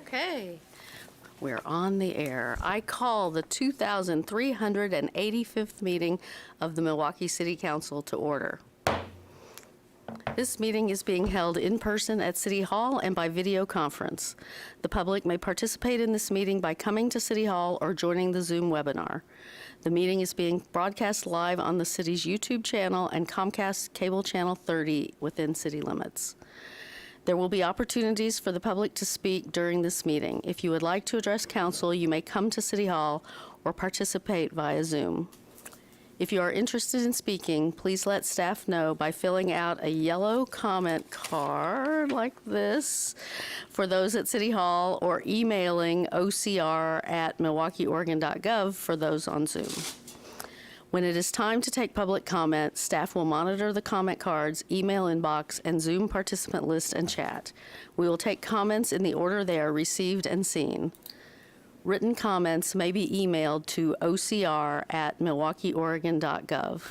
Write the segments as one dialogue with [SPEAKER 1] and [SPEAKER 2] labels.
[SPEAKER 1] Okay, we're on the air. I call the 2,385th meeting of the Milwaukee City Council to order. This meeting is being held in person at City Hall and by video conference. The public may participate in this meeting by coming to City Hall or joining the Zoom webinar. The meeting is being broadcast live on the city's YouTube channel and Comcast Cable Channel 30 within city limits. There will be opportunities for the public to speak during this meeting. If you would like to address council, you may come to City Hall or participate via Zoom. If you are interested in speaking, please let staff know by filling out a yellow comment card like this for those at City Hall or emailing ocr@milwaukeeoregon.gov for those on Zoom. When it is time to take public comment, staff will monitor the comment cards, email inbox, and Zoom participant list and chat. We will take comments in the order they are received and seen. Written comments may be emailed to ocr@milwaukeeoregon.gov.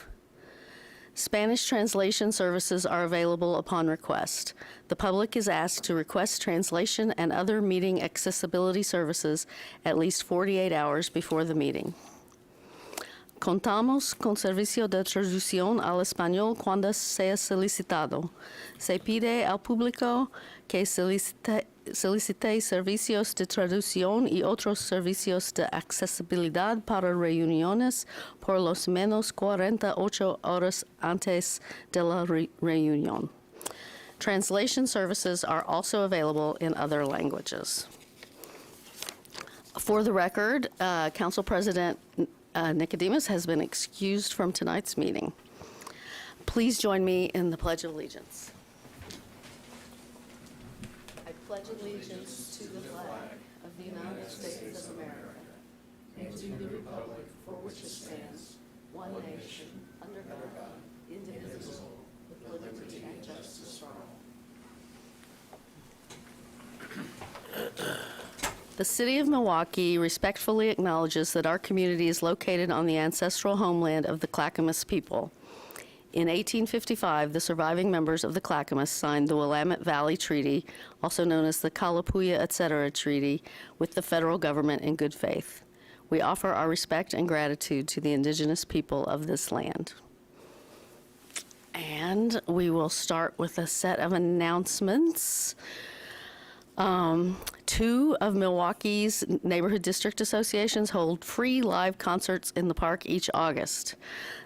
[SPEAKER 1] Spanish translation services are available upon request. The public is asked to request translation and other meeting accessibility services at least 48 hours before the meeting. Contamos con servicio de traducción al español cuando sea solicitado. Se pide al público que solicite servicios de traducción y otros servicios de accesibilidad para reuniones por lo menos 48 horas antes de la reunión. Translation services are also available in other languages. For the record, Council President Nicodemus has been excused from tonight's meeting. Please join me in the Pledge of Allegiance. I pledge allegiance to the flag of the United States of America and to the republic for which it stands, one nation, under God, indivisible, with liberty and justice for all. The City of Milwaukee respectfully acknowledges that our community is located on the ancestral homeland of the Clackamas people. In 1855, the surviving members of the Clackamas signed the Willamette Valley Treaty, also known as the Kalapuya Etc. Treaty, with the federal government in good faith. We offer our respect and gratitude to the indigenous people of this land. And we will start with a set of announcements. Two of Milwaukee's neighborhood district associations hold free live concerts in the park each August.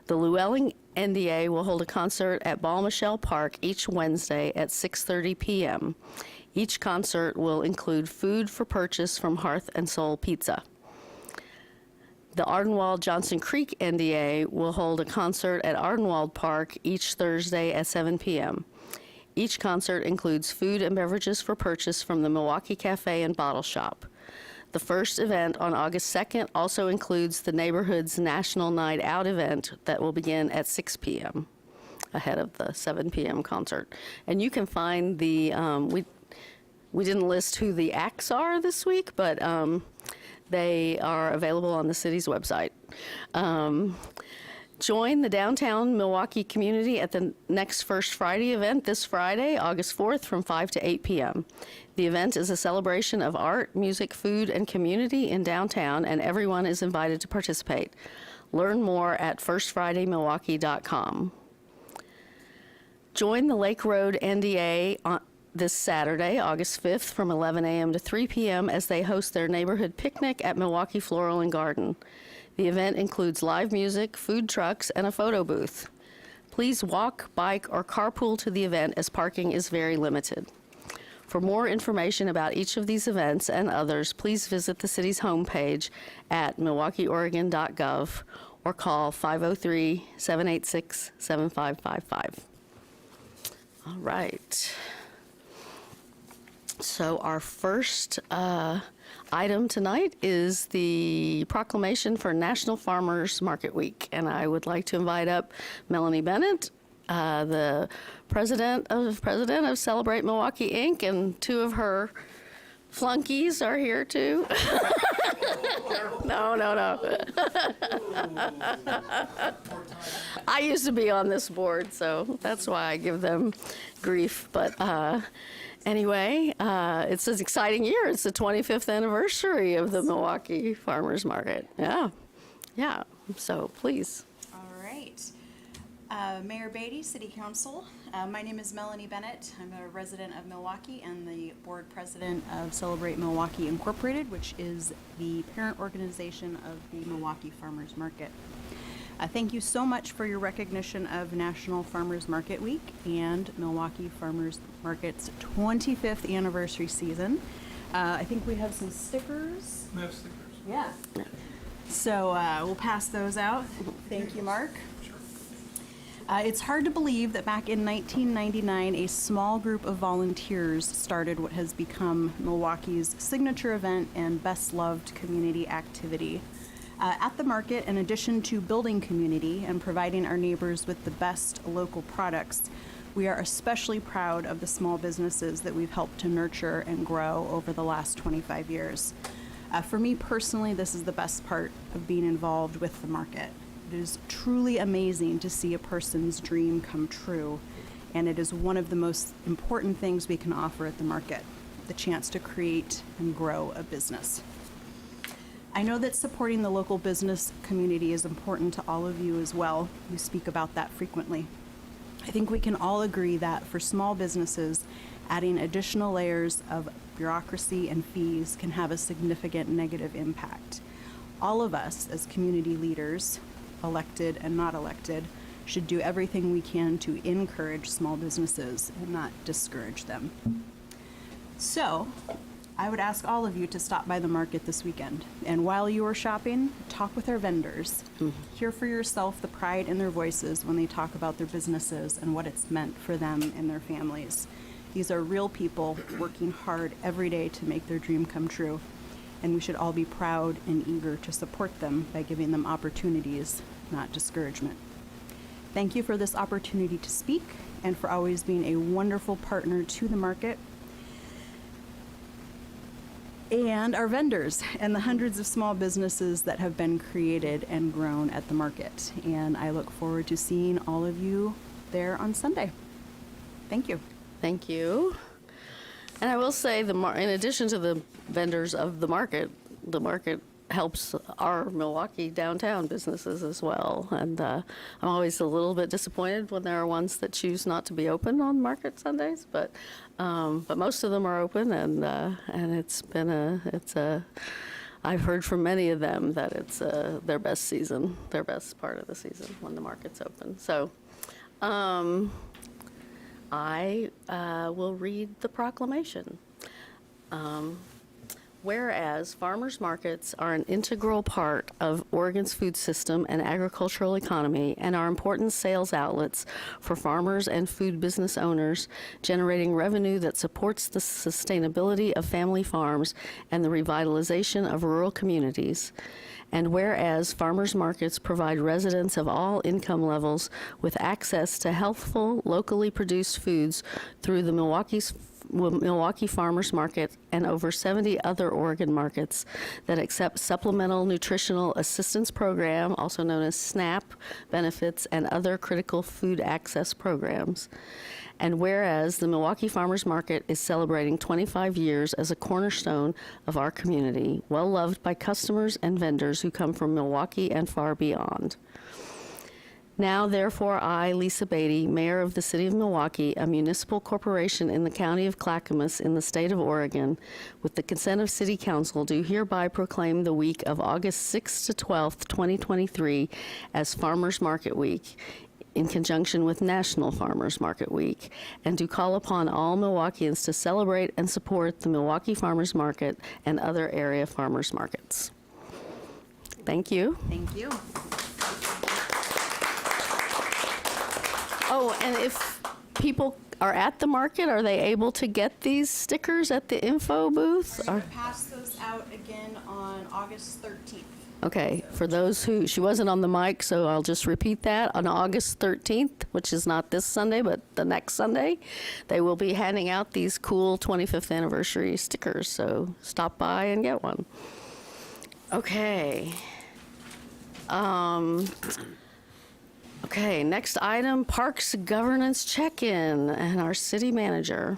[SPEAKER 1] The Llewellyn NDA will hold a concert at Ball Michelle Park each Wednesday at 6:30 p.m. Each concert will include food for purchase from Hearth and Soul Pizza. The Ardenwald Johnson Creek NDA will hold a concert at Ardenwald Park each Thursday at 7 p.m. Each concert includes food and beverages for purchase from the Milwaukie Cafe and Bottle Shop. The first event on August 2nd also includes the neighborhood's National Night Out event that will begin at 6 p.m. ahead of the 7 p.m. concert. And you can find the, we didn't list who the acts are this week, but they are available on the city's website. Join the downtown Milwaukie community at the next First Friday event this Friday, August 4th from 5 to 8 p.m. The event is a celebration of art, music, food, and community in downtown, and everyone is invited to participate. Learn more at firstfridaymilwaukee.com. Join the Lake Road NDA on this Saturday, August 5th from 11 a.m. to 3 p.m. as they host their neighborhood picnic at Milwaukie Floral and Garden. The event includes live music, food trucks, and a photo booth. Please walk, bike, or carpool to the event as parking is very limited. For more information about each of these events and others, please visit the city's homepage at milwaukeeoregon.gov or call 503-786-7555. All right. So our first item tonight is the proclamation for National Farmers Market Week. And I would like to invite up Melanie Bennett, the president of Celebrate Milwaukee, Inc., and two of her flunkies are here too. No. I used to be on this board, so that's why I give them grief. But Anyway, it's an exciting year. It's the 25th anniversary of the Milwaukie Farmers Market. Yeah, yeah. So please.
[SPEAKER 2] All right. Mayor Beatty, City Council. My name is Melanie Bennett. I'm a resident of Milwaukie and the board president of Celebrate Milwaukie Incorporated, which is the parent organization of the Milwaukie Farmers Market. Thank you so much for your recognition of National Farmers Market Week and Milwaukie Farmers Market's 25th anniversary season. I think we have some stickers.
[SPEAKER 3] We have stickers.
[SPEAKER 2] Yeah. So we'll pass those out. Thank you, Mark.
[SPEAKER 3] Sure.
[SPEAKER 2] It's hard to believe that back in 1999, a small group of volunteers started what has become Milwaukee's signature event and best-loved community activity. At the market, in addition to building community and providing our neighbors with the best local products, we are especially proud of the small businesses that we've helped to nurture and grow over the last 25 years. For me personally, this is the best part of being involved with the market. It is truly amazing to see a person's dream come true, and it is one of the most important things we can offer at the market, the chance to create and grow a business. I know that supporting the local business community is important to all of you as well. You speak about that frequently. I think we can all agree that for small businesses, adding additional layers of bureaucracy and fees can have a significant negative impact. All of us as community leaders, elected and not elected, should do everything we can to encourage small businesses and not discourage them. So, I would ask all of you to stop by the market this weekend. And while you are shopping, talk with our vendors. Hear for yourself the pride in their voices when they talk about their businesses and what it's meant for them and their families. These are real people working hard every day to make their dream come true. And we should all be proud and eager to support them by giving them opportunities, not discouragement. Thank you for this opportunity to speak and for always being a wonderful partner to the market and our vendors and the hundreds of small businesses that have been created and grown at the market. And I look forward to seeing all of you there on Sunday. Thank you.
[SPEAKER 1] Thank you. And I will say, in addition to the vendors of the market helps our Milwaukie downtown businesses as well. And I'm always a little bit disappointed when there are ones that choose not to be open on market Sundays, but most of them are open, and I've heard from many of them that it's their best season, their best part of the season when the market's open. So I will read the proclamation. Whereas farmers markets are an integral part of Oregon's food system and agricultural economy and are important sales outlets for farmers and food business owners, generating revenue that supports the sustainability of family farms and the revitalization of rural communities. And whereas farmers markets provide residents of all income levels with access to healthful, locally produced foods through the Milwaukie Farmers Market and over 70 other Oregon markets that accept Supplemental Nutritional Assistance Program, also known as SNAP, benefits and other critical food access programs. And whereas the Milwaukie Farmers Market is celebrating 25 years as a cornerstone of our community, well loved by customers and vendors who come from Milwaukie and far beyond. Now, therefore, I, Lisa Beatty, Mayor of the City of Milwaukie, a municipal corporation in the County of Clackamas in the state of Oregon, with the consent of City Council, do hereby proclaim the week of August 6th to 12th, 2023 as Farmers Market Week, in conjunction with National Farmers Market Week, and to call upon all Milwaukeeans to celebrate and support the Milwaukie Farmers Market and other area farmers markets. Thank you.
[SPEAKER 2] Thank you.
[SPEAKER 1] Oh, and if people are at the market, are they able to get these stickers at the info booth?
[SPEAKER 2] We're going to pass those out again on August 13th.
[SPEAKER 1] Okay, for those who, she wasn't on the mic, so I'll just repeat that. On August 13th, which is not this Sunday, but the next Sunday, they will be handing out these cool 25th anniversary stickers, so stop by and get one. Okay. Okay, next item, Parks Governance Check-In, and our city manager.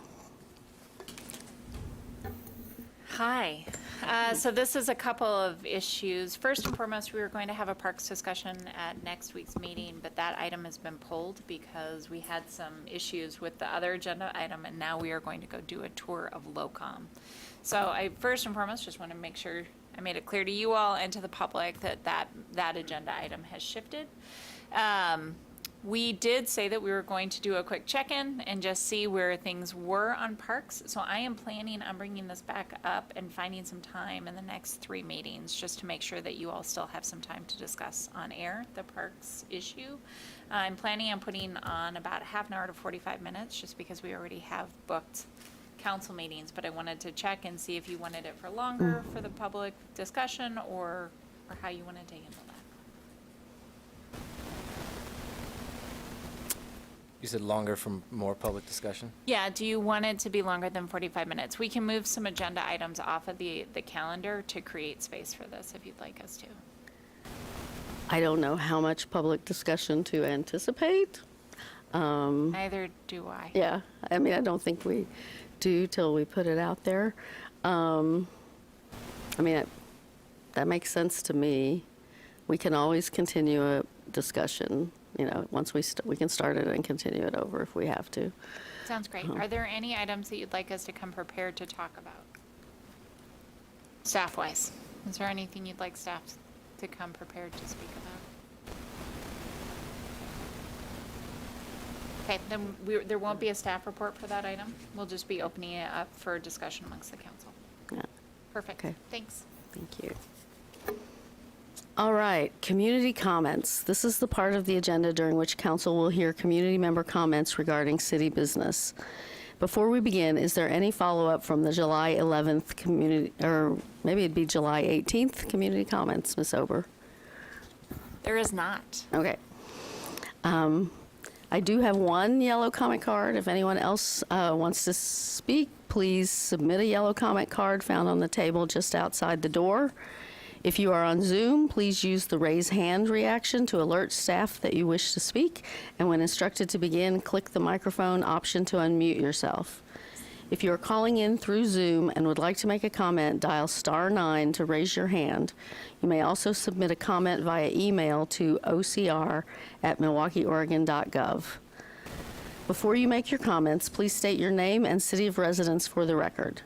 [SPEAKER 3] Hi. So this is a couple of issues. First and foremost, we were going to have a parks discussion at next week's meeting, but that item has been pulled because we had some issues with the other agenda item, and now we are going to go do a tour of LOCOM. So I first and foremost just want to make sure I made it clear to you all and to the public that agenda item has shifted. We did say that we were going to do a quick check-in and just see where things were on parks. So I am planning on bringing this back up and finding some time in the next 3 meetings just to make sure that you all still have some time to discuss on air the parks issue. I'm planning on putting on about half an hour to 45 minutes just because we already have booked council meetings, but I wanted to check and see if you wanted it for longer for the public discussion or how you wanted to handle that.
[SPEAKER 4] You said longer for more public discussion?
[SPEAKER 3] Yeah, do you want it to be longer than 45 minutes? We can move some agenda items off of the calendar to create space for this if you'd like us to.
[SPEAKER 1] I don't know how much public discussion to anticipate.
[SPEAKER 3] Neither do I.
[SPEAKER 1] Yeah, I mean, I don't think we do till we put it out there. I mean, that makes sense to me. We can always continue a discussion. You know, once we can start it and continue it over if we have to.
[SPEAKER 3] Sounds great. Are there any items that you'd like us to come prepared to talk about? Staff-wise, is there anything you'd like staff to come prepared to speak about? Okay, then there won't be a staff report for that item. We'll just be opening it up for discussion amongst the council.
[SPEAKER 1] Yeah.
[SPEAKER 3] Perfect.
[SPEAKER 1] Okay.
[SPEAKER 3] Thanks.
[SPEAKER 1] Thank you. All right, community comments. This is the part of the agenda during which council will hear community member comments regarding city business. Before we begin, is there any follow-up from the July 11th community, or maybe it'd be July 18th community comments, Ms. Ober?
[SPEAKER 3] There is not.
[SPEAKER 1] Okay. I do have one yellow comment card. If anyone else wants to speak, please submit a yellow comment card found on the table just outside the door. If you are on Zoom, please use the raise hand reaction to alert staff that you wish to speak. And when instructed to begin, click the microphone option to unmute yourself. If you are calling in through Zoom and would like to make a comment, dial *9 to raise your hand. You may also submit a comment via email to ocr@milwaukeeoregon.gov. Before you make your comments, please state your name and city of residence for the record.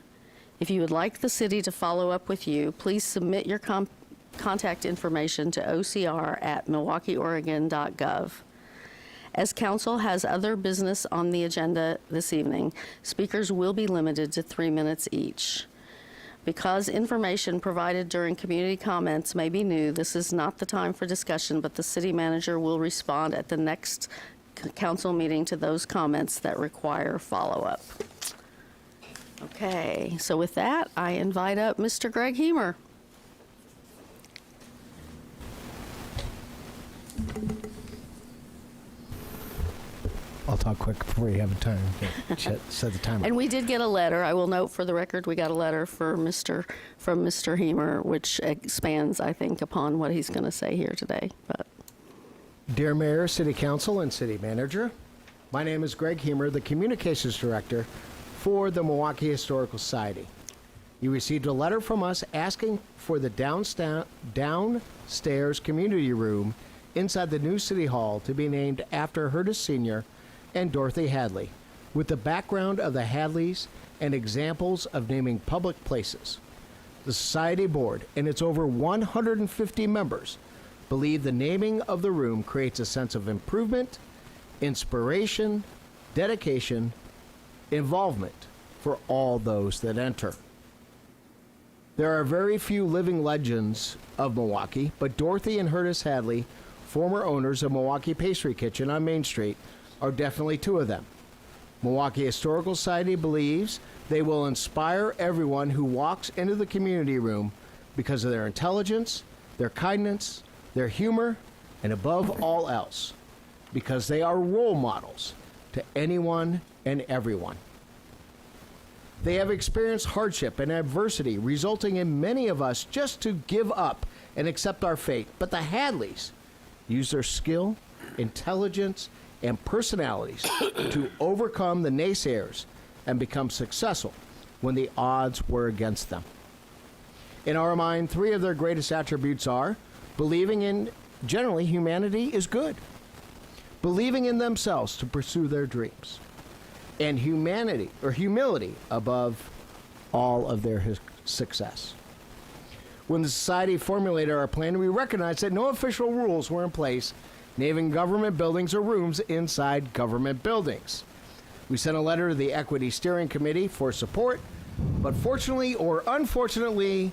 [SPEAKER 1] If you would like the city to follow up with you, please submit your contact information to ocr@milwaukeeoregon.gov. As council has other business on the agenda this evening, speakers will be limited to 3 minutes each. Because information provided during community comments may be new, this is not the time for discussion, but the city manager will respond at the next council meeting to those comments that require follow-up. Okay, so with that, I invite up Mr. Greg Heemer.
[SPEAKER 5] I'll talk quick before you have a time to set the timer.
[SPEAKER 1] And we did get a letter. I will note for the record, we got a letter from Mr. Heemer, which expands, I think, upon what he's going to say here today. But
[SPEAKER 5] Dear Mayor, City Council, and City Manager, my name is Greg Heemer, the Communications Director for the Milwaukie Historical Society. You received a letter from us asking for the downstairs community room inside the new City Hall to be named after Hurtis Sr. and Dorothy Hadley, with the background of the Hadleys and examples of naming public places. The Society Board and its over 150 members believe the naming of the room creates a sense of improvement, inspiration, dedication, involvement for all those that enter. There are very few living legends of Milwaukie, but Dorothy and Hurtis Hadley, former owners of Milwaukie Pastry Kitchen on Main Street, are definitely two of them. Milwaukie Historical Society believes they will inspire everyone who walks into the community room because of their intelligence, their kindness, their humor, and above all else, because they are role models to anyone and everyone. They have experienced hardship and adversity, resulting in many of us just to give up and accept our fate. But the Hadleys use their skill, intelligence, and personalities to overcome the naysayers and become successful when the odds were against them. In our mind, three of their greatest attributes are believing in, generally, humanity is good, believing in themselves to pursue their dreams, and humility above all of their success. When the society formulated our plan, we recognized that no official rules were in place naming government buildings or rooms inside government buildings. We sent a letter to the Equity Steering Committee for support, but fortunately or unfortunately,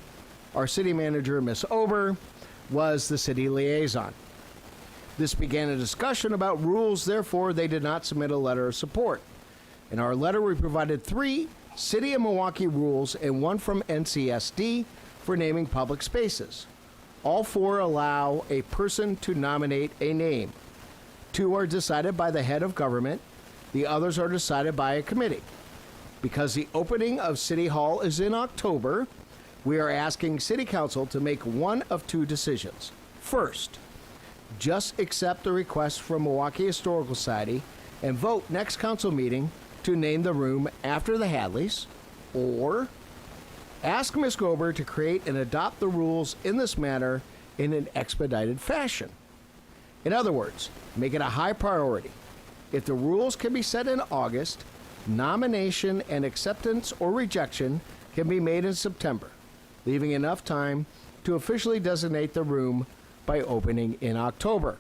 [SPEAKER 5] our city manager, Ms. Ober, was the city liaison. This began a discussion about rules, therefore they did not submit a letter of support. In our letter, we provided 3 City of Milwaukie rules and 1 from NCSD for naming public spaces. All 4 allow a person to nominate a name. 2 are decided by the head of government. The others are decided by a committee. Because the opening of City Hall is in October, we are asking City Council to make one of 2 decisions. First, just accept the request from Milwaukie Historical Society and vote next council meeting to name the room after the Hadleys, or ask Ms. Gober to create and adopt the rules in this matter in an expedited fashion. In other words, make it a high priority. If the rules can be set in August, nomination and acceptance or rejection can be made in September, leaving enough time to officially designate the room by opening in October.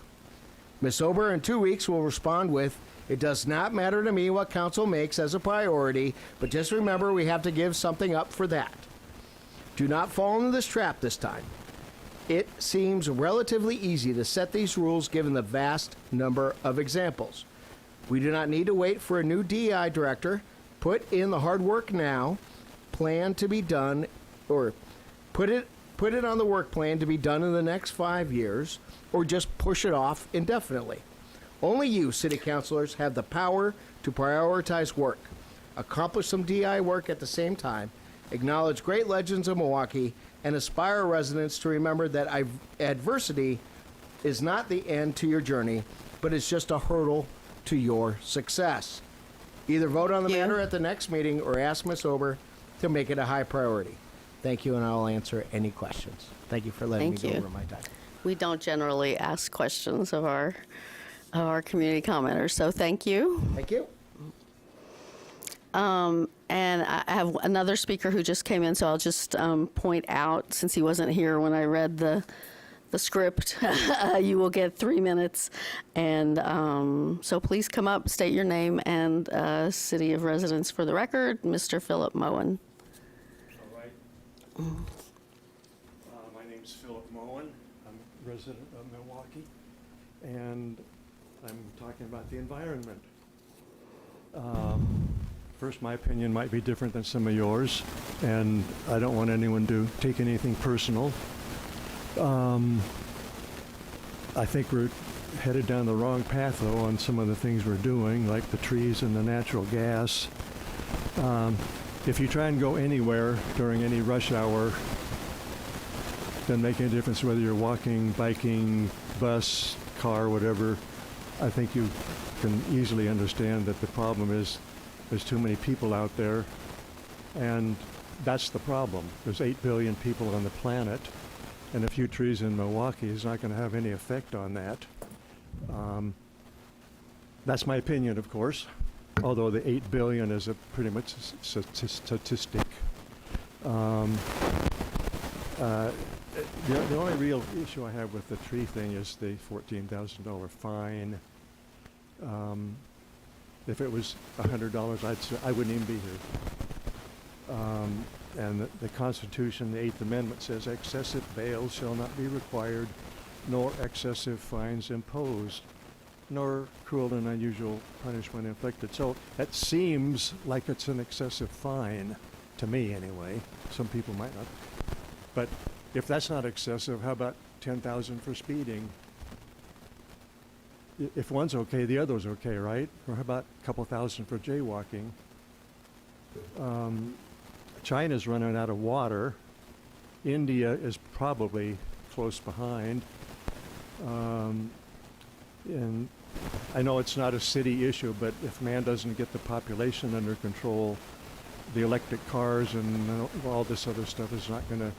[SPEAKER 5] Ms. Ober in 2 weeks will respond with, "It does not matter to me what council makes as a priority, but just remember we have to give something up for that." Do not fall into this trap this time. It seems relatively easy to set these rules given the vast number of examples. We do not need to wait for a new DEI director. Put in the hard work now, plan to be done, or put it on the work plan to be done in the next 5 years, or just push it off indefinitely. Only you, city councilors, have the power to prioritize work, accomplish some DI work at the same time, acknowledge great legends of Milwaukie, and aspire residents to remember that adversity is not the end to your journey, but it's just a hurdle to your success. Either vote on the matter at the next meeting or ask Ms. Ober to make it a high priority. Thank you, and I'll answer any questions. Thank you for letting me go over my time.
[SPEAKER 1] We don't generally ask questions of our community commenters, so thank you.
[SPEAKER 5] Thank you.
[SPEAKER 1] And I have another speaker who just came in, so I'll just point out, since he wasn't here when I read the script, you will get 3 minutes. And so please come up, state your name and city of residence for the record. Mr. Philip Moen.
[SPEAKER 6] All right. My name's Philip Moen. I'm a resident of Milwaukie, and I'm talking about the environment. First, my opinion might be different than some of yours, and I don't want anyone to take anything personal. I think we're headed down the wrong path, though, on some of the things we're doing, like the trees and the natural gas. If you try and go anywhere during any rush hour, doesn't make any difference whether you're walking, biking, bus, car, whatever. I think you can easily understand that the problem is there's too many people out there, and that's the problem. There's 8 billion people on the planet, and a few trees in Milwaukie is not going to have any effect on that. That's my opinion, of course, although the 8 billion is a pretty much statistic. The only real issue I have with the tree thing is the $14,000 fine. If it was $100, I wouldn't even be here. And the Constitution, the 8th Amendment says excessive bail shall not be required, nor excessive fines imposed, nor cruel and unusual punishment inflicted. So that seems like it's an excessive fine, to me anyway. Some people might not. But if that's not excessive, how about $10,000 for speeding? If one's okay, the other's okay, right? Or how about a couple thousand for jaywalking? China's running out of water. India is probably close behind. And I know it's not a city issue, but if man doesn't get the population under control, the electric cars and all this other stuff is not going to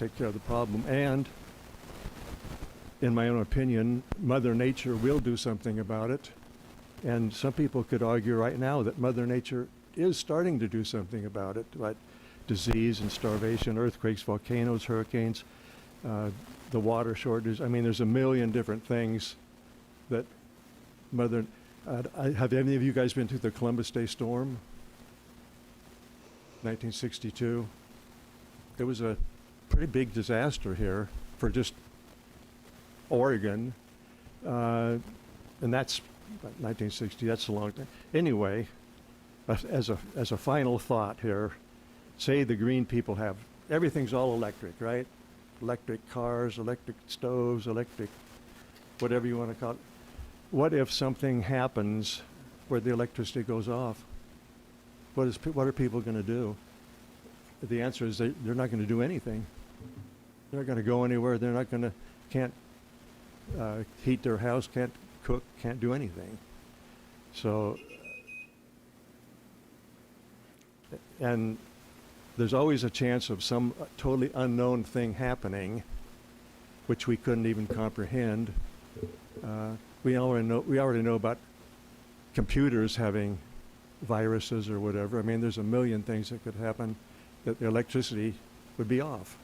[SPEAKER 6] take care of the problem. And, in my own opinion, Mother Nature will do something about it. And some people could argue right now that Mother Nature is starting to do something about it, like disease and starvation, earthquakes, volcanoes, hurricanes, the water shortage. I mean, there's a million different things that have any of you guys been to the Columbus Day storm? 1962. It was a pretty big disaster here for just Oregon. And that's 1960, that's a long time. Anyway, as a final thought here, say the green people have, everything's all electric, right? Electric cars, electric stoves, electric, whatever you want to call it. What if something happens where the electricity goes off? What are people going to do? The answer is they're not going to do anything. They're not going to go anywhere. They're not going to, can't heat their house, can't cook, can't do anything. So, and there's always a chance of some totally unknown thing happening, which we couldn't even comprehend. We already know about computers having viruses or whatever. I mean, there's a million things that could happen that the electricity would be off,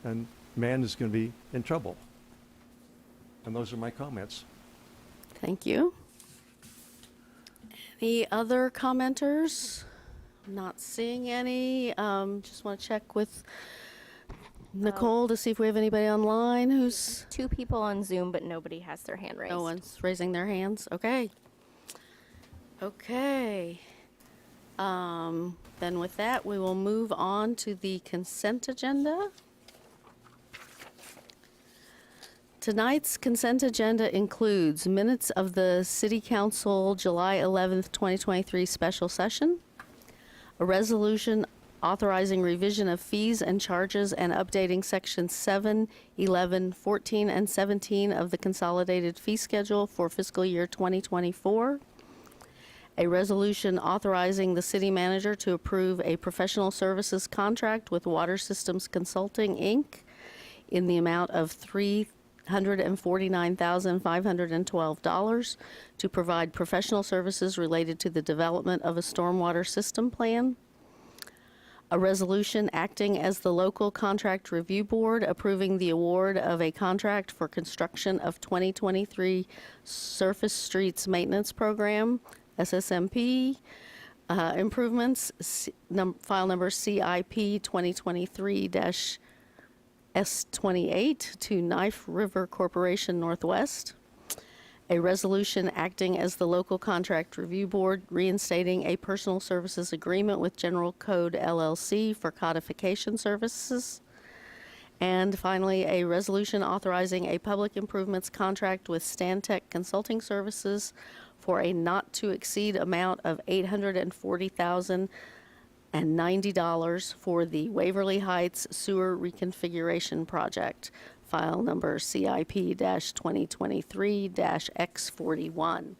[SPEAKER 6] and man is going to be in trouble. And those are my comments.
[SPEAKER 1] Thank you. Any other commenters? Not seeing any. Just want to check with Nicole to see if we have anybody online who's...
[SPEAKER 7] 2 people on Zoom, but nobody has their hand raised.
[SPEAKER 1] No one's raising their hands? Okay. Okay. Then with that, we will move on to the consent agenda. Tonight's consent agenda includes minutes of the City Council July 11th, 2023 special session, a resolution authorizing revision of fees and charges and updating sections 7, 11, 14, and 17 of the Consolidated Fee Schedule for fiscal year 2024, a resolution authorizing the city manager to approve a professional services contract with Water Systems Consulting, Inc. in the amount of $349,512 to provide professional services related to the development of a stormwater system plan. A resolution acting as the local contract review board approving the award of a contract for construction of 2023 Surface Streets Maintenance Program, SSMP, improvements, file number CIP 2023-S28 to Knife River Corporation Northwest. A resolution acting as the local contract review board reinstating a personal services agreement with General Code LLC for codification services. And finally, a resolution authorizing a public improvements contract with Stantec Consulting Services for a not-to-exceed amount of $840,090 for the Waverly Heights Sewer Reconfiguration Project, file number CIP-2023-X41.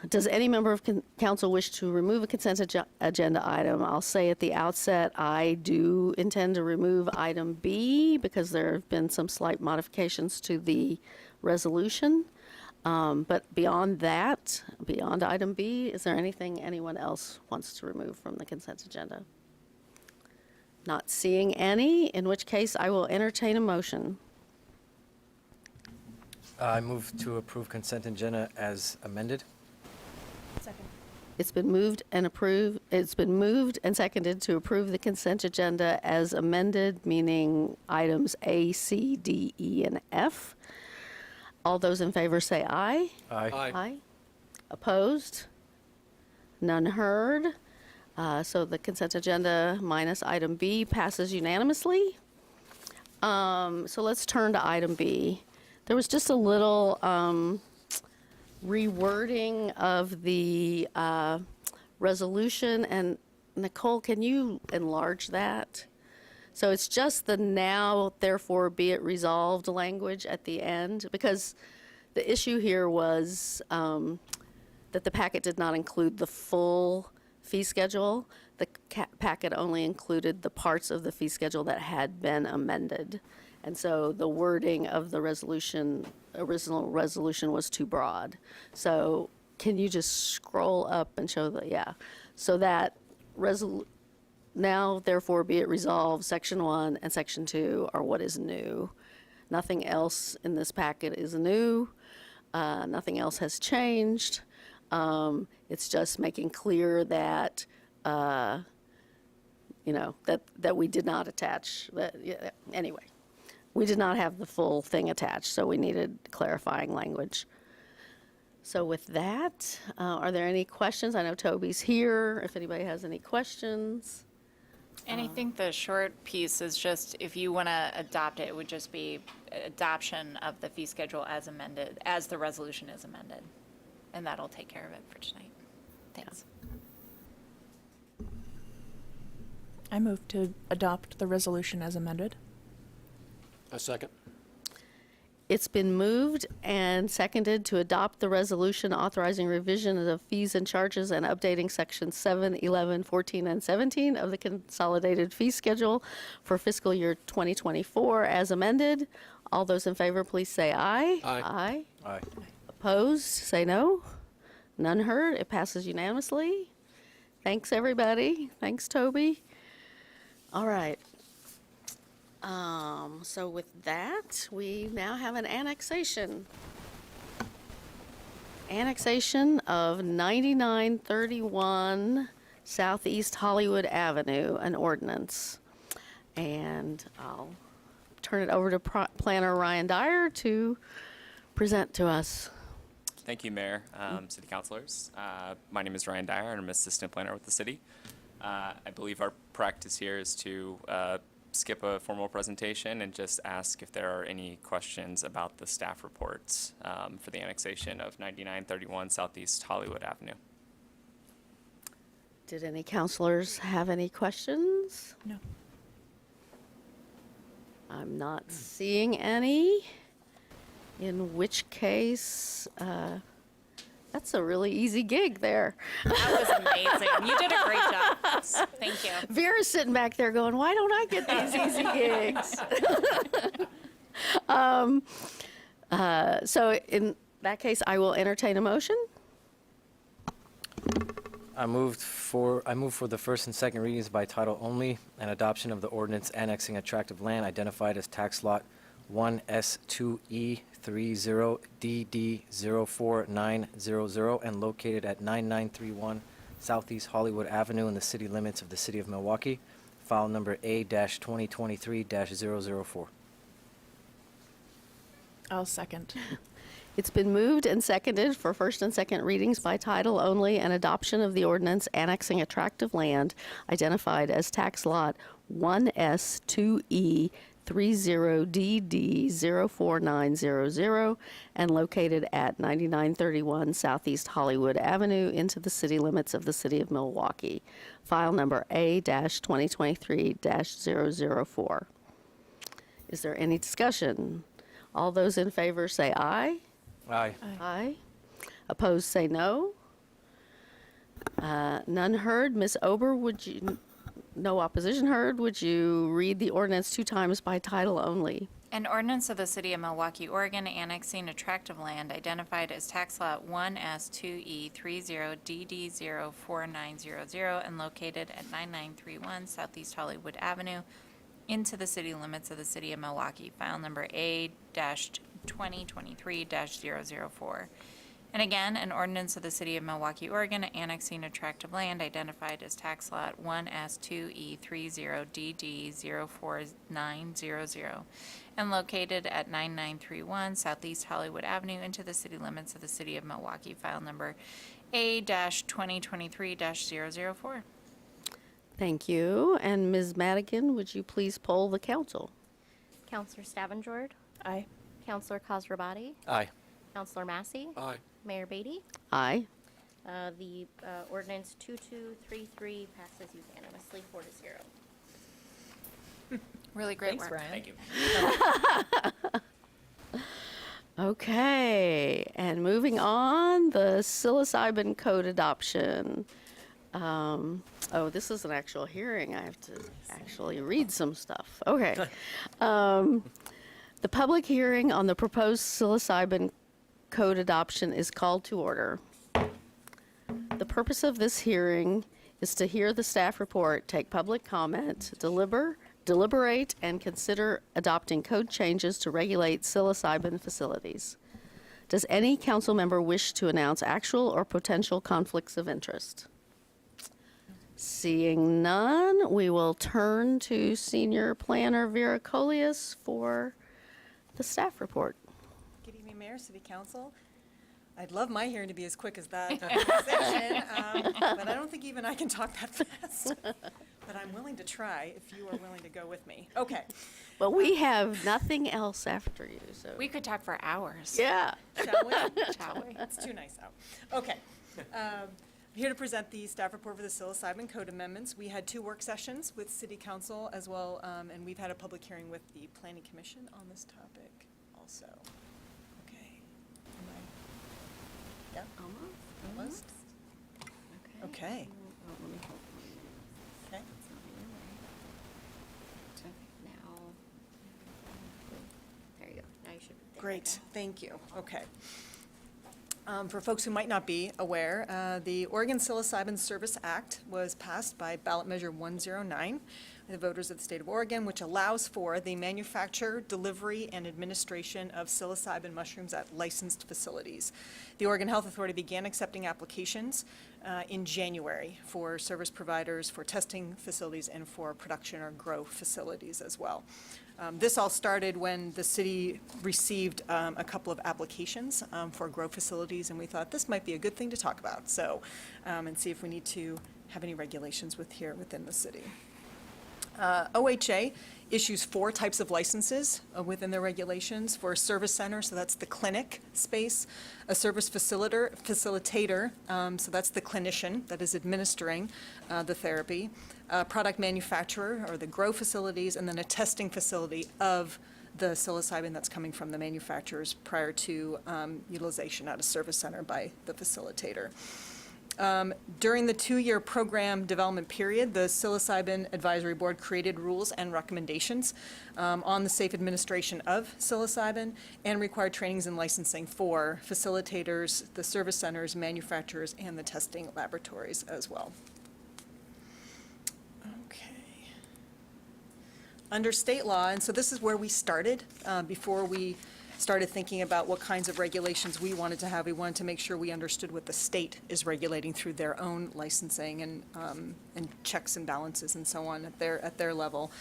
[SPEAKER 1] Does any member of council wish to remove a consent agenda item? I'll say at the outset, I do intend to remove item B because there have been some slight modifications to the resolution. But beyond that, beyond item B, is there anything anyone else wants to remove from the consent agenda? Not seeing any, in which case I will entertain a motion.
[SPEAKER 4] I move to approve consent agenda as amended.
[SPEAKER 1] It's been moved and seconded to approve the consent agenda as amended, meaning items A, C, D, E, and F. All those in favor say aye.
[SPEAKER 4] Aye.
[SPEAKER 1] Aye. Opposed? None heard. So the consent agenda minus item B passes unanimously. So let's turn to item B. There was just a little rewording of the resolution, and Nicole, can you enlarge that? So it's just the now, therefore, be it resolved language at the end, because the issue here was that the packet did not include the full fee schedule. the packet only included the parts of the fee schedule that had been amended. And so the wording of the original resolution was too broad. So can you just scroll up and show so that now therefore be it resolved, section 1 and section 2 are what is new. Nothing else in this packet is new. Nothing else has changed. It's just making clear that, that we did not attach, anyway. We did not have the full thing attached, so we needed clarifying language. So with that, are there any questions? I know Toby's here, if anybody has any questions.
[SPEAKER 3] And I think the short piece is just, if you want to adopt it, it would just be adoption of the fee schedule as amended, as the resolution is amended. And that'll take care of it for tonight. Thanks.
[SPEAKER 8] I move to adopt the resolution as amended.
[SPEAKER 9] A second.
[SPEAKER 1] It's been moved and seconded to adopt the resolution authorizing revision of fees and charges and updating sections 7, 11, 14, and 17 of the Consolidated Fee Schedule for fiscal year 2024 as amended. All those in favor, please say aye.
[SPEAKER 9] Aye.
[SPEAKER 1] Aye. Opposed, say no. None heard. It passes unanimously. Thanks, everybody. Thanks, Toby. All right. So with that, we now have an annexation. Annexation of 9931 Southeast Hollywood Avenue, an ordinance. And I'll turn it over to Planner Ryan Dyer to present to us.
[SPEAKER 10] Thank you, Mayor, City Councilors. My name is Ryan Dyer, and I'm Assistant Planner with the City. I believe our practice here is to skip a formal presentation and just ask if there are any questions about the staff reports for the annexation of 9931 Southeast Hollywood Avenue.
[SPEAKER 1] Did any councilors have any questions?
[SPEAKER 8] No.
[SPEAKER 1] I'm not seeing any, in which case, that's a really easy gig there.
[SPEAKER 3] That was amazing. You did a great job. Thank you.
[SPEAKER 1] Vera's sitting back there going, why don't I get these easy gigs? So in that case, I will entertain a motion.
[SPEAKER 4] I move for the first and second readings by title only and adoption of the ordinance annexing a tract of land identified as tax lot 1S2E30DD04900 and located at 9931 Southeast Hollywood Avenue in the city limits of the city of Milwaukie, file number A-2023-004.
[SPEAKER 8] I'll second.
[SPEAKER 1] It's been moved and seconded for first and second readings by title only and adoption of the ordinance annexing a tract of land identified as tax lot 1S2E30DD04900 and located at 9931 Southeast Hollywood Avenue into the city limits of the city of Milwaukie. File number A-2023-004. Is there any discussion? All those in favor say aye.
[SPEAKER 4] Aye.
[SPEAKER 1] Aye. Opposed, say no. None heard. Ms. Ober, no opposition heard. Would you read the ordinance 2 times by title only?
[SPEAKER 3] An ordinance of the City of Milwaukie, Oregon, annexing a tract of land identified as tax lot 1S2E30DD04900 and located at 9931 Southeast Hollywood Avenue into the city limits of the City of Milwaukie, file number A-2023-004. And again, an ordinance of the City of Milwaukie, Oregon, annexing a tract of land identified as tax lot 1S2E30DD04900 and located at 9931 Southeast Hollywood Avenue into the city limits of the City of Milwaukie, file number A-2023-004.
[SPEAKER 1] Thank you. And Ms. Madigan, would you please poll the council?
[SPEAKER 7] Counselor Stavengerd,
[SPEAKER 8] Aye.
[SPEAKER 7] Counselor Khosrabati,
[SPEAKER 4] Aye.
[SPEAKER 7] Counselor Massey,
[SPEAKER 9] Aye.
[SPEAKER 7] Mayor Beatty.
[SPEAKER 1] Aye.
[SPEAKER 7] The ordinance 2233 passes unanimously 4-0.
[SPEAKER 3] Really great
[SPEAKER 8] Thanks,
[SPEAKER 3] work.
[SPEAKER 8] Ryan.
[SPEAKER 10] Thank you.
[SPEAKER 1] Okay. And moving on, the Psilocybin code adoption. Oh, this is an actual hearing. I have to actually read some stuff. Okay. The public hearing on the proposed psilocybin code adoption is called to order. The purpose of this hearing is to hear the staff report, take public comment, deliberate, and consider adopting code changes to regulate psilocybin facilities. Does any council member wish to announce actual or potential conflicts of interest? Seeing none, we will turn to Senior Planner Vera Colias for the staff report.
[SPEAKER 11] Good evening, Mayor, City Council. I'd love my hearing to be as quick as that conversation, but I don't think even I can talk that fast. But I'm willing to try if you are willing to go with me. Okay.
[SPEAKER 1] But we have nothing else after you, so.
[SPEAKER 3] We could talk for hours.
[SPEAKER 1] Yeah.
[SPEAKER 11] Shall we?
[SPEAKER 3] Shall we?
[SPEAKER 11] It's too nice out. Okay. I'm here to present the staff report for the psilocybin code amendments. We had 2 work sessions with City Council as well, and we've had a public hearing with the Planning Commission on this topic also. Okay. Am I? Yeah? Almost? Okay. Okay.
[SPEAKER 7] Now, there you go. Now you should.
[SPEAKER 11] Great, thank you. Okay. For folks who might not be aware, the Oregon Psilocybin Service Act was passed by ballot measure 109, the voters of the state of Oregon, which allows for the manufacture, delivery, and administration of psilocybin mushrooms at licensed facilities. The Oregon Health Authority began accepting applications in January for service providers, for testing facilities, and for production or grow facilities as well. This all started when the city received a couple of applications for grow facilities, and we thought this might be a good thing to talk about. So, and see if we need to have any regulations within the city. OHA issues 4 types of licenses within their regulations for a service center, so that's the clinic space, a service facilitator, so that's the clinician that is administering the therapy, a product manufacturer, or the grow facilities, and then a testing facility of the psilocybin that's coming from the manufacturers prior to utilization at a service center by the facilitator. During the 2-year program development period, the Psilocybin Advisory Board created rules and recommendations on the safe administration of psilocybin and required trainings and licensing for facilitators, the service centers, manufacturers, and the testing laboratories as well. Okay. Under state law, and so this is where we started before we started thinking about what kinds of regulations we wanted to have. We wanted to make sure we understood what the state is regulating through their own licensing and checks and balances and so on at their level.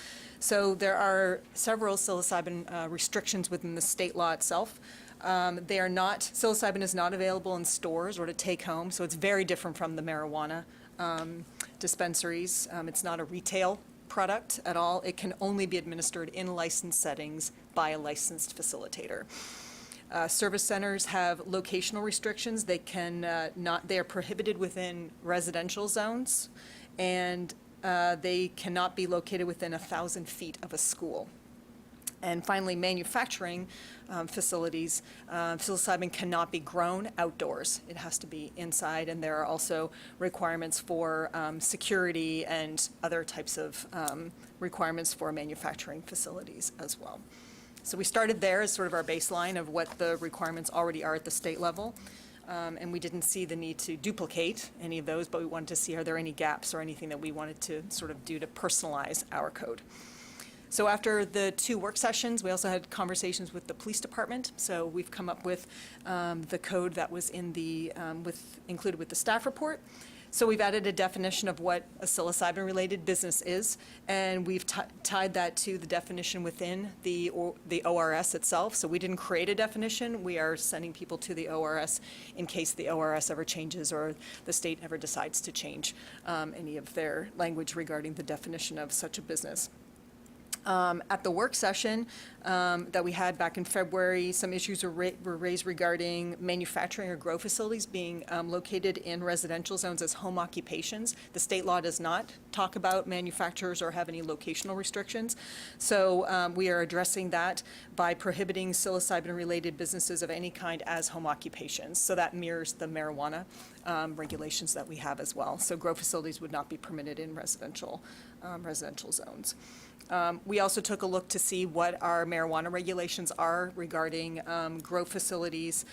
[SPEAKER 11] So there are several psilocybin restrictions within the state law itself. They are not, psilocybin is not available in stores or to take home, so it's very different from the marijuana dispensaries. It's not a retail product at all. It can only be administered in licensed settings by a licensed facilitator. Service centers have locational restrictions. They can they are prohibited within residential zones, and they cannot be located within 1,000 feet of a school. And finally, manufacturing facilities, psilocybin cannot be grown outdoors. It has to be inside, and there are also requirements for security and other types of requirements for manufacturing facilities as well. So we started there as sort of our baseline of what the requirements already are at the state level. And we didn't see the need to duplicate any of those, but we wanted to see are there any gaps or anything that we wanted to sort of do to personalize our code. So after the 2 work sessions, we also had conversations with the police department. So we've come up with the code that was in the included with the staff report. So we've added a definition of what a psilocybin-related business is, and we've tied that to the definition within the ORS itself. So we didn't create a definition. We are sending people to the ORS in case the ORS ever changes or the state ever decides to change any of their language regarding the definition of such a business. At the work session, that we had back in February. Some issues were raised regarding manufacturing or grow facilities being located in residential zones as home occupations. The state law does not talk about manufacturers or have any locational restrictions. So we are addressing that by prohibiting psilocybin-related businesses of any kind as home occupations. So that mirrors the marijuana regulations that we have as well. So grow facilities would not be permitted in residential zones. We also took a look to see what our marijuana regulations are regarding grow facilities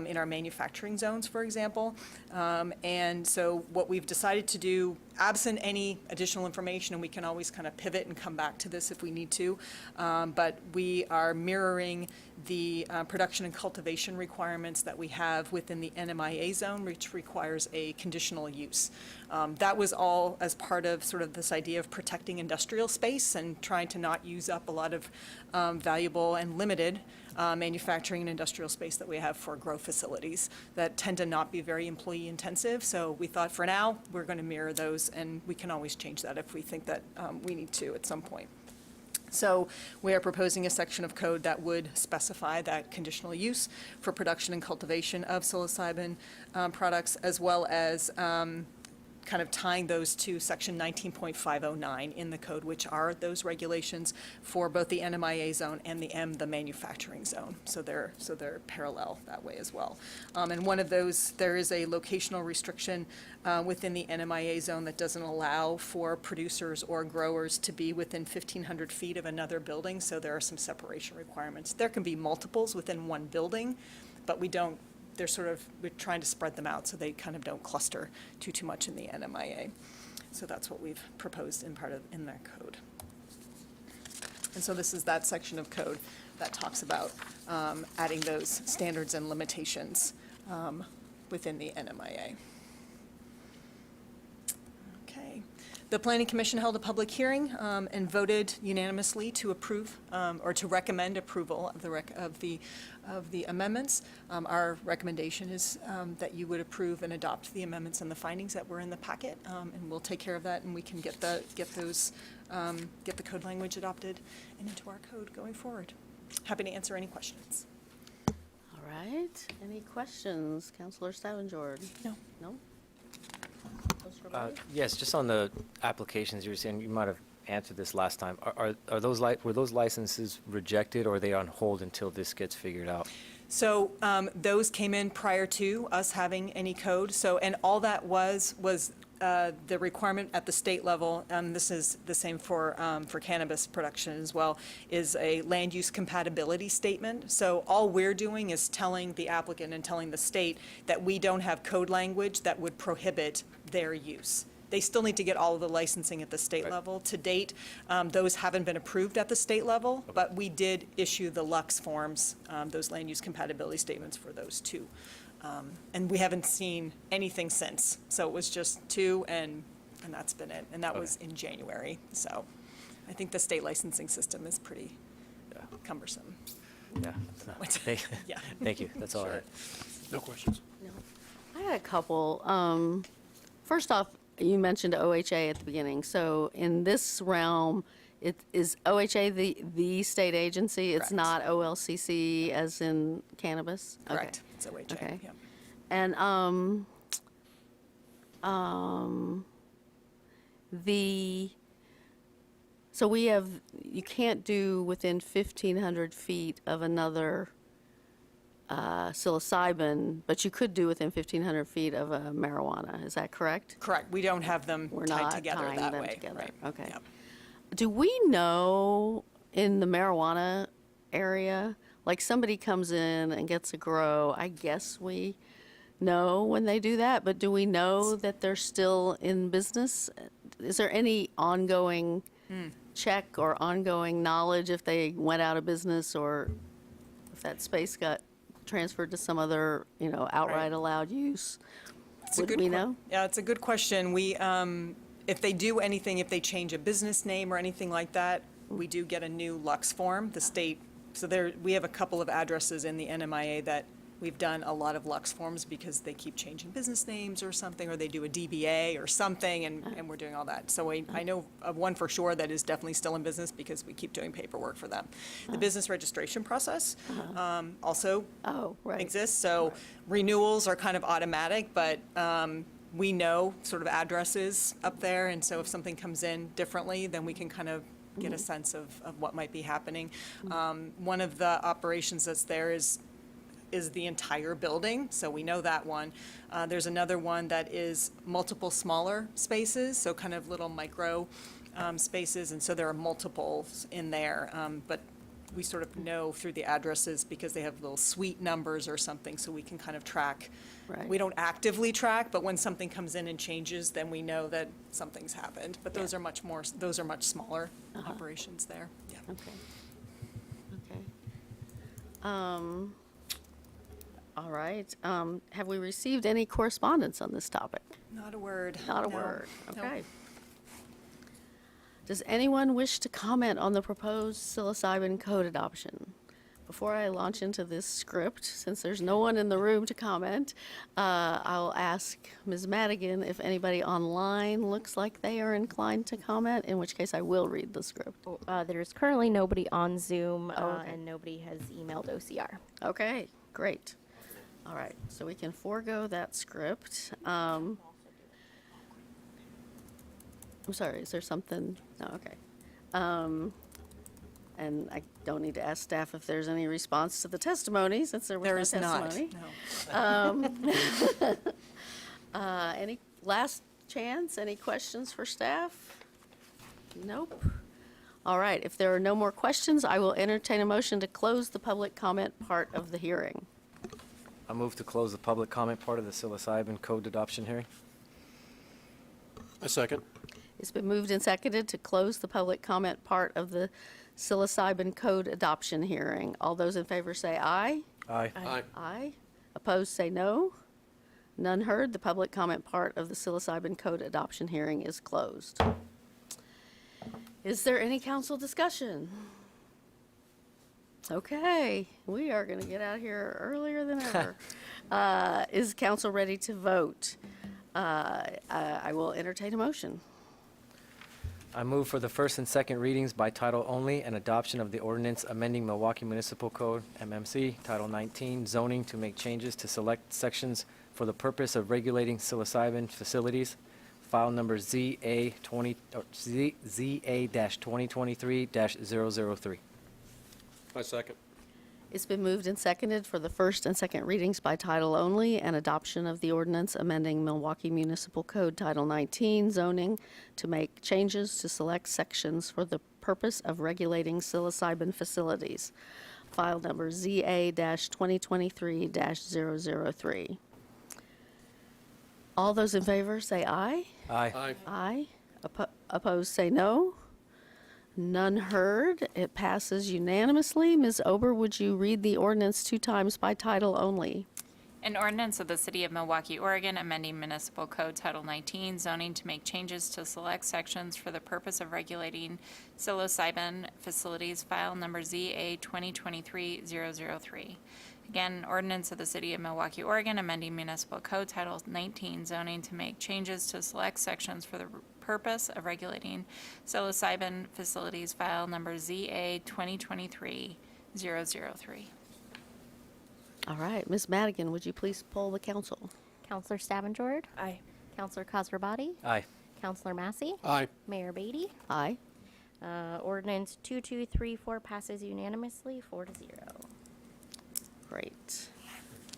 [SPEAKER 11] in our manufacturing zones, for example. And so what we've decided to do, absent any additional information, and we can always kind of pivot and come back to this if we need to, but we are mirroring the production and cultivation requirements that we have within the NMIA zone, which requires a conditional use. That was all as part of sort of this idea of protecting industrial space and trying to not use up a lot of valuable and limited manufacturing and industrial space that we have for grow facilities that tend to not be very employee intensive. So we thought for now, we're going to mirror those, and we can always change that if we think that we need to at some point. So we are proposing a section of code that would specify that conditional use for production and cultivation of psilocybin products, as well as kind of tying those to section 19.509 in the code, which are those regulations for both the NMIA zone and the manufacturing zone. So they're parallel that way as well. And one of those, there is a locational restriction within the NMIA zone that doesn't allow for producers or growers to be within 1,500 feet of another building. So there are some separation requirements. There can be multiples within one building, but we're trying to spread them out so they kind of don't cluster too much in the NMIA. So that's what we've proposed in that code. And so this is that section of code that talks about adding those standards and limitations within the NMIA. Okay. The Planning Commission held a public hearing and voted unanimously to approve or to recommend approval of the amendments. Our recommendation is that you would approve and adopt the amendments and the findings that were in the packet, and we'll take care of that, and we can get the code language adopted and into our code going forward. Happy to answer any questions.
[SPEAKER 1] All right. Any questions, Councilor Stavanger?
[SPEAKER 8] No.
[SPEAKER 1] No?
[SPEAKER 4] Yes, just on the applications, you were saying, you might have answered this last time. Were those licenses rejected, or are they on hold until this gets figured out?
[SPEAKER 11] So those came in prior to us having any code. So, and all that was the requirement at the state level, and this is the same for cannabis production as well, is a land use compatibility statement. So all we're doing is telling the applicant and telling the state that we don't have code language that would prohibit their use. They still need to get all of the licensing at the state level. To date, those haven't been approved at the state level, but we did issue the Lux forms, those land use compatibility statements for those two. And we haven't seen anything since. So it was just two, and that's been it. And that was in January. So I think the state licensing system is pretty cumbersome.
[SPEAKER 4] Yeah.
[SPEAKER 11] Yeah.
[SPEAKER 4] Thank you. That's all right.
[SPEAKER 9] No questions.
[SPEAKER 1] No. I had a couple. First off, you mentioned OHA at the beginning. So in this realm, is OHA the state agency? It's
[SPEAKER 11] Correct.
[SPEAKER 1] not OLCC as in cannabis?
[SPEAKER 11] Correct. It's OHA.
[SPEAKER 1] Okay.
[SPEAKER 11] Yeah.
[SPEAKER 1] And so we have, you can't do within 1,500 feet of another psilocybin, but you could do within 1,500 feet of a marijuana. Is that correct?
[SPEAKER 11] Correct. We don't have them
[SPEAKER 1] We're
[SPEAKER 11] tied
[SPEAKER 1] not
[SPEAKER 11] together
[SPEAKER 1] tying
[SPEAKER 11] that
[SPEAKER 1] them
[SPEAKER 11] way.
[SPEAKER 1] together.
[SPEAKER 11] Right.
[SPEAKER 1] Okay.
[SPEAKER 11] Yep.
[SPEAKER 1] Do we know in the marijuana area, like somebody comes in and gets a grow, I guess we know when they do that, but do we know that they're still in business? Is there any ongoing check or ongoing knowledge if they went out of business or if that space got transferred to some other, outright
[SPEAKER 11] Right.
[SPEAKER 1] allowed use?
[SPEAKER 11] It's a
[SPEAKER 1] Would
[SPEAKER 11] good
[SPEAKER 1] we know?
[SPEAKER 11] Yeah, it's a good question. We, if they do anything, if they change a business name or anything like that, we do get a new Lux form. The state, so we have a couple of addresses in the NMIA that We've done a lot of Lux forms because they keep changing business names or something, or they do a DBA or something, and we're doing all that. So I know of one for sure that is definitely still in business because we keep doing paperwork for them. The business registration process also
[SPEAKER 1] Oh, right.
[SPEAKER 11] exists, so renewals are kind of automatic, but we know sort of addresses up there, and so if something comes in differently, then we can kind of get a sense of what might be happening. One of the operations that's there is the entire building, so we know that one. There's another one that is multiple smaller spaces, so kind of little micro spaces, and so there are multiples in there. But we sort of know through the addresses because they have little suite numbers or something, so we can kind of track.
[SPEAKER 1] Right.
[SPEAKER 11] We don't actively track, but when something comes in and changes, then we know that something's happened. But those are much smaller operations there. Yeah.
[SPEAKER 1] Okay. All right. Have we received any correspondence on this topic?
[SPEAKER 11] Not a word.
[SPEAKER 1] Not a
[SPEAKER 11] No.
[SPEAKER 1] word.
[SPEAKER 11] No.
[SPEAKER 1] Okay. Does anyone wish to comment on the proposed psilocybin code adoption? Before I launch into this script, since there's no one in the room to comment, I'll ask Ms. Madigan if anybody online looks like they are inclined to comment, in which case I will read the script.
[SPEAKER 7] There's currently nobody on Zoom,
[SPEAKER 1] okay.
[SPEAKER 7] and nobody has emailed OCR.
[SPEAKER 1] Okay, great. All right, so we can forego that script. I'm sorry, is there something? No, okay. And I don't need to ask staff if there's any response to the testimony, since there was
[SPEAKER 11] There
[SPEAKER 1] no
[SPEAKER 11] is
[SPEAKER 1] testimony.
[SPEAKER 11] not, no.
[SPEAKER 1] Any last chance? Any questions for staff? Nope. All right, if there are no more questions, I will entertain a motion to close the public comment part of the hearing.
[SPEAKER 4] I move to close the public comment part of the psilocybin code adoption hearing.
[SPEAKER 9] A second.
[SPEAKER 1] It's been moved and seconded to close the public comment part of the psilocybin code adoption hearing. All those in favor say aye.
[SPEAKER 4] Aye.
[SPEAKER 9] Aye.
[SPEAKER 1] Aye. Opposed say no. None heard. The public comment part of the psilocybin code adoption hearing is closed. Is there any council discussion? Okay, we are going to get out here earlier than ever. Is council ready to vote? I will entertain a motion.
[SPEAKER 4] I move for the first and second readings by title only and adoption of the ordinance amending Milwaukie Municipal Code, MMC, Title 19, zoning to make changes to select sections for the purpose of regulating psilocybin facilities, file number ZA-2023-003.
[SPEAKER 9] I second.
[SPEAKER 1] It's been moved and seconded for the first and second readings by title only and adoption of the ordinance amending Milwaukie Municipal Code Title 19 zoning to make changes to select sections for the purpose of regulating psilocybin facilities. File number ZA-2023-003. All those in favor say aye.
[SPEAKER 4] Aye.
[SPEAKER 9] Aye.
[SPEAKER 1] Aye. Opposed say no. None heard. It passes unanimously. Ms. Ober, would you read the ordinance 2 times by title only?
[SPEAKER 3] An ordinance of the City of Milwaukie, Oregon, amending Municipal Code Title 19, zoning to make changes to select sections for the purpose of regulating psilocybin facilities, file number ZA 2023-003. Again, ordinance of the City of Milwaukie, Oregon, amending Municipal Code Title 19, zoning to make changes to select sections for the purpose of regulating psilocybin facilities, file number ZA 2023-003.
[SPEAKER 1] All right. Ms. Madigan, would you please poll the council?
[SPEAKER 7] Counselor Stavengerd?
[SPEAKER 8] Aye.
[SPEAKER 7] Counselor Khosrabati?
[SPEAKER 4] Aye.
[SPEAKER 7] Counselor Massey?
[SPEAKER 9] Aye.
[SPEAKER 7] Mayor Beatty?
[SPEAKER 1] Aye.
[SPEAKER 7] Ordinance 2234 passes unanimously, 4-0.
[SPEAKER 1] Great.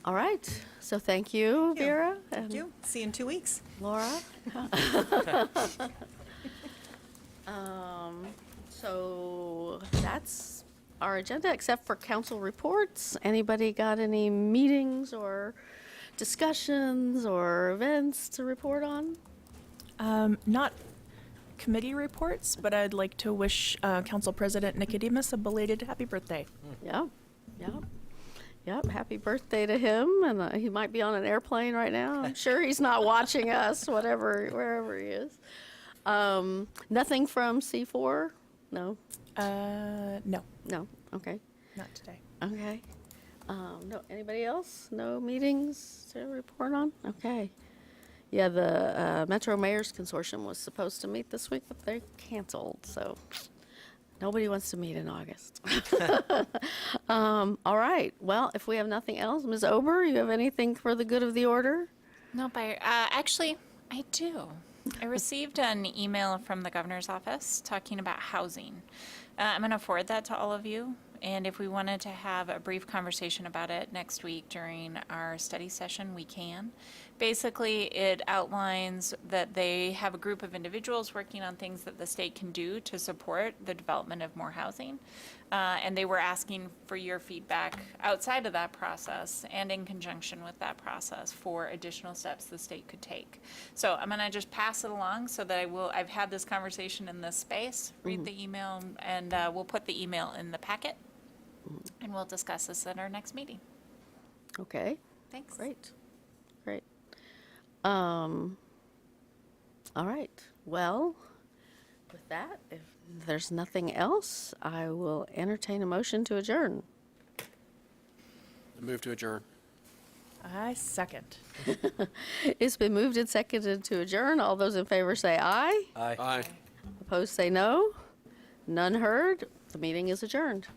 [SPEAKER 1] All right. So thank you, Vera.
[SPEAKER 11] Thank
[SPEAKER 1] and
[SPEAKER 11] you. See you in 2 weeks.
[SPEAKER 1] Laura. So that's our agenda, except for council reports. Anybody got any meetings or discussions or events to report on?
[SPEAKER 8] Not committee reports, but I'd like to wish Council President Nicodemus a belated happy birthday.
[SPEAKER 1] Yep. Yep. Yep. Happy birthday to him. And he might be on an airplane right now. I'm sure he's not watching us, wherever he is. Nothing from C4? No.
[SPEAKER 8] No,
[SPEAKER 1] No. Okay.
[SPEAKER 8] not today.
[SPEAKER 1] Okay. No, anybody else? No meetings to report on? Okay. Yeah, the Metro Mayor's Consortium was supposed to meet this week, but they canceled, so nobody wants to meet in August. All right, well, if we have nothing else, Ms. Ober, you have anything for the good of the order?
[SPEAKER 3] Nope, actually, I do. I received an email from the governor's office talking about housing. I'm going to forward that to all of you. And if we wanted to have a brief conversation about it next week during our study session, we can. Basically, it outlines that they have a group of individuals working on things that the state can do to support the development of more housing. And they were asking for your feedback outside of that process and in conjunction with that process for additional steps the state could take. So I'm going to just pass it along so that I've had this conversation in this space, read the email, and we'll put the email in the packet. And we'll discuss this at our next meeting.
[SPEAKER 1] Okay,
[SPEAKER 3] Thanks.
[SPEAKER 1] great, great. All right, well, with that, if there's nothing else, I will entertain a motion to adjourn.
[SPEAKER 9] I move to adjourn.
[SPEAKER 8] I second.
[SPEAKER 1] It's been moved and seconded to adjourn. All those in favor say aye.
[SPEAKER 4] Aye.
[SPEAKER 9] Aye.
[SPEAKER 1] Opposed say no. None heard. The meeting is adjourned.